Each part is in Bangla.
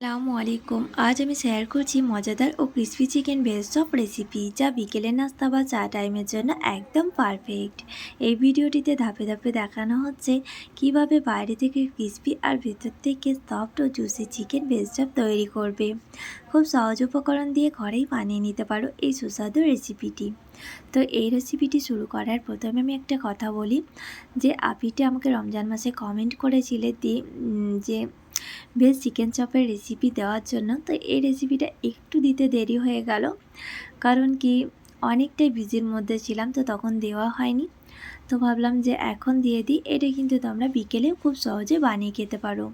আসসালামু আলাইকুম। আজ আমি শেয়ার করছি মজাদার ও crispy chicken veg chop recipe, যা বিকেলের নাস্তা বা চা টাইমের জন্য একদম পারফেক্ট। এই ভিডিওটিতে ধাপে ধাপে দেখানো হচ্ছে কিভাবে বাইরে থেকে ক্রিসপি আর ভেতর থেকে সফট ও জুসি চিকেন ভেজ চপ তৈরি করবে। খুব সহজ উপকরণ দিয়ে ঘরেই বানিয়ে নিতে পারো এই সুস্বাদু রেসিপিটি। তো এই রেসিপিটি শুরু করার প্রথমে আমি একটা কথা বলি, যে আপিটি আমাকে রমজান মাসে কমেন্ট করেছিলে যে ভেজ চিকেন চপের রেসিপি দেওয়ার জন্য। তো এই রেসিপিটা একটু দিতে দেরি হয়ে গেল, কারণ কি অনেকটাই বিজির মধ্যে ছিলাম, তো তখন দেওয়া হয়নি। তো ভাবলাম যে এখন দিয়ে দিই। এটা কিন্তু তোমরা বিকেলেও খুব সহজে বানিয়ে খেতে পারো।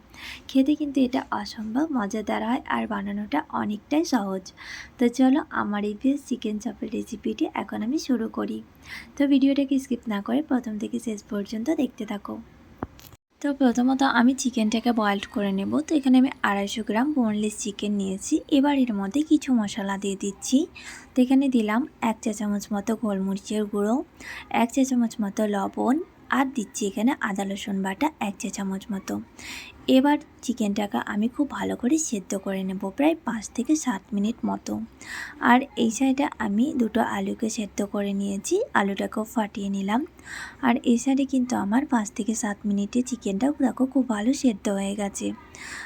খেতে কিন্তু এটা অসম্ভব মজাদার হয় আর বানানোটা অনেকটাই সহজ। তো চলো আমার এই ভেজ চিকেন চপের রেসিপিটি এখন আমি শুরু করি। তো ভিডিওটাকে স্কিপ না করে প্রথম থেকে শেষ পর্যন্ত দেখতে থাকো। তো প্রথমত আমি চিকেনটাকে বয়েলড করে নেব। তো এখানে আমি 250 গ্রাম বোনলেস চিকেন নিয়েছি। এবার এর মধ্যে কিছু মশলা দিয়ে দিচ্ছি। তো এখানে দিলাম 1 চা চামচ মতো গোলমরিচের গুঁড়ো, 1 চা চামচ মতো লবণ, আর দিচ্ছি এখানে আদা রসুন বাটা 1 চা চামচ মতো। এবার চিকেনটাকে আমি খুব ভালো করে সেদ্ধ করে নেব, প্রায় 5 থেকে 7 মিনিট মতো। আর এই সাইডে আমি দুটো আলুকে সেদ্ধ করে নিয়েছি, আলুটাকেও ফাটিয়ে নিলাম। আর এই সাইডে কিন্তু আমার 5 থেকে 7 মিনিটে চিকেনটাও দেখো খুব ভালো সেদ্ধ হয়ে গেছে।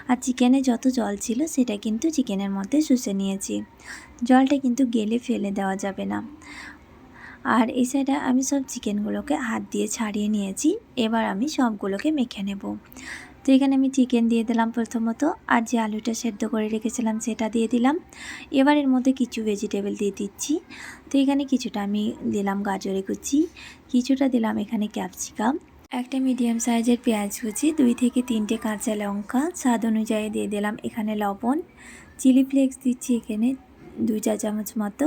আর চিকেনে যত জল ছিল সেটা কিন্তু চিকেনের মধ্যে শুষে নিয়েছি। জলটা কিন্তু গেলে ফেলে দেওয়া যাবে না। আর এই সাইডে আমি সব চিকেনগুলোকে হাত দিয়ে ছাড়িয়ে নিয়েছি। এবার আমি সবগুলোকে মেখে নেব। তো এখানে আমি চিকেন দিয়ে দিলাম প্রথমত, আর যে আলুটা সেদ্ধ করে রেখেছিলাম সেটা দিয়ে দিলাম। এবার এর মধ্যে কিছু ভেজিটেবল দিয়ে দিচ্ছি। তো এখানে কিছুটা আমি দিলাম গাজরে কুচি, কিছুটা দিলাম এখানে ক্যাপসিকাম, একটা মিডিয়াম সাইজের পেঁয়াজ কুচি, 2 থেকে 3টে কাঁচা লঙ্কা, স্বাদ অনুযায়ী দিয়ে দিলাম এখানে লবণ, চিলি ফ্লেক্স দিচ্ছি এখানে 2 চা চামচ মতো,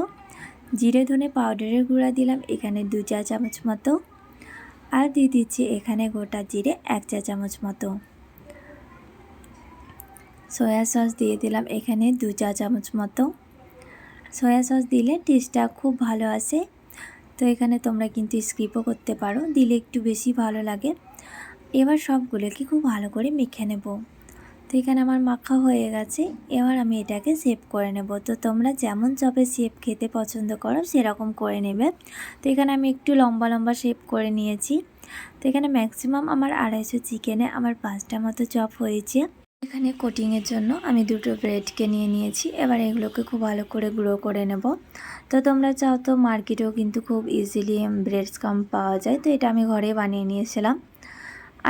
জিরে ধনে পাউডারের গুঁড়া দিলাম এখানে 2 চা চামচ মতো, আর দিয়ে দিচ্ছি এখানে গোটা জিরে 1 চা চামচ মতো। সয়া সস দিয়ে দিলাম এখানে 2 চা চামচ মতো। সয়া সস দিলে টেস্টটা খুব ভালো আসে। তো এখানে তোমরা কিন্তু স্কিপও করতে পারো, দিলে একটু বেশি ভালো লাগে। এবার সবগুলোকে খুব ভালো করে মেখে নেব। তো এখানে আমার মাখা হয়ে গেছে। এবার আমি এটাকে শেপ করে নেব। তো তোমরা যেমন চপের শেপ খেতে পছন্দ করো সেরকম করে নেবে। তো এখানে আমি একটু লম্বা লম্বা শেপ করে নিয়েছি। তো এখানে ম্যাক্সিমাম আমার 250 চিকেনে আমার 5টা মতো চপ হয়েছে। এখানে কোটিংয়ের জন্য আমি দুটো ব্রেডকে নিয়ে নিয়েছি। এবার এগুলোকে খুব ভালো করে গুঁড়ো করে নেব। তো তোমরা চাও তো মার্কেটেও কিন্তু খুব ইজিলি ব্রেড স্কাম পাওয়া যায়। তো এটা আমি ঘরে বানিয়ে নিয়েছিলাম।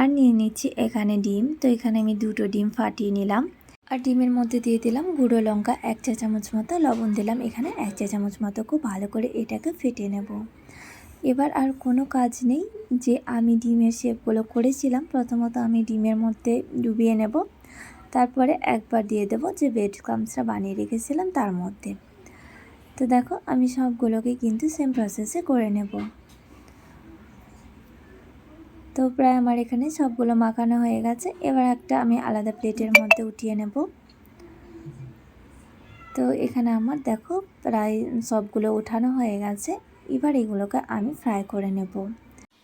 আর নিয়ে নিচ্ছি এখানে ডিম। তো এখানে আমি দুটো ডিম ফাটিয়ে নিলাম। আর ডিমের মধ্যে দিয়ে দিলাম গুঁড়ো লঙ্কা 1 চা চামচ মতো, লবণ দিলাম এখানে 1 চা চামচ মতো। খুব ভালো করে এটাকে ফেটে নেব। এবার আর কোনো কাজ নেই, যে আমি ডিমের শেপগুলো করেছিলাম প্রথমত আমি ডিমের মধ্যে ডুবিয়ে নেব, তারপরে একবার দিয়ে দেবো যে ব্রেড ক্রাম্বসটা বানিয়ে রেখেছিলাম তার মধ্যে। তো দেখো আমি সবগুলোকে কিন্তু সেম প্রসেসে করে নেব। তো প্রায় আমার এখানে সবগুলো মাখানো হয়ে গেছে। এবার একটা আমি আলাদা প্লেটের মধ্যে উঠিয়ে নেব। তো এখানে আমার দেখো প্রায় সবগুলো ওঠানো হয়ে গেছে। এবার এগুলোকে আমি ফ্রাই করে নেব।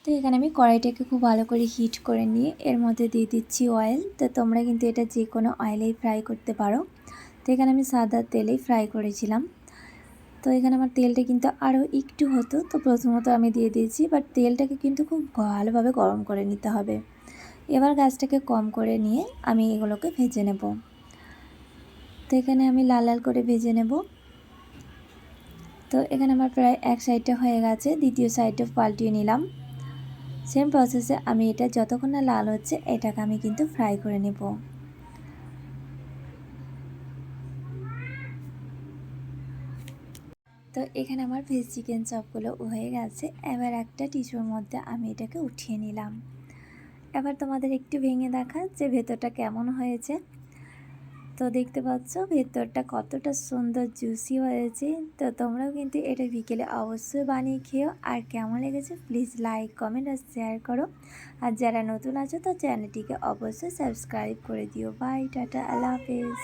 তো এখানে আমি কড়াইটাকে খুব ভালো করে হিট করে নিয়ে এর মধ্যে দিয়ে দিচ্ছি অয়েল। তো তোমরা কিন্তু এটা যে কোনো অয়েলেই ফ্রাই করতে পারো। তো এখানে আমি সাদা তেলেই ফ্রাই করেছিলাম। তো এখানে আমার তেলটা কিন্তু আরও একটু হতো, তো প্রথমত আমি দিয়ে দিয়েছি, বাট তেলটাকে কিন্তু খুব ভালোভাবে গরম করে নিতে হবে। এবার গ্যাসটাকে কম করে নিয়ে আমি এগুলোকে ভেজে নেব। তো এখানে আমি লাল লাল করে ভেজে নেব। তো এখানে আমার প্রায় এক সাইডটা হয়ে গেছে, দ্বিতীয় সাইডটা পাল্টিয়ে নিলাম। সেম প্রসেসে আমি এটা যতক্ষণ না লাল হচ্ছে এটাকে আমি কিন্তু ফ্রাই করে নেব। তো এখানে আমার ভেজ চিকেন চপগুলো হয়ে গেছে। এবার একটা টিস্যুর মধ্যে আমি এটাকে উঠিয়ে নিলাম। এবার তোমাদের একটু ভেঙে দেখা যে ভেতরটা কেমন হয়েছে। তো দেখতে পাচ্ছ ভেতরটা কতটা সুন্দর জুসি হয়েছে। তো তোমরাও কিন্তু এটা বিকেলে অবশ্যই বানিয়ে খেও। আর কেমন লেগেছে প্লিজ লাইক কমেন্ট আর শেয়ার করো। আর যারা নতুন আছো তো চ্যানেলটিকে অবশ্যই সাবস্ক্রাইব করে দিও। বাই, টাটা, আল্লাহ হাফেজ।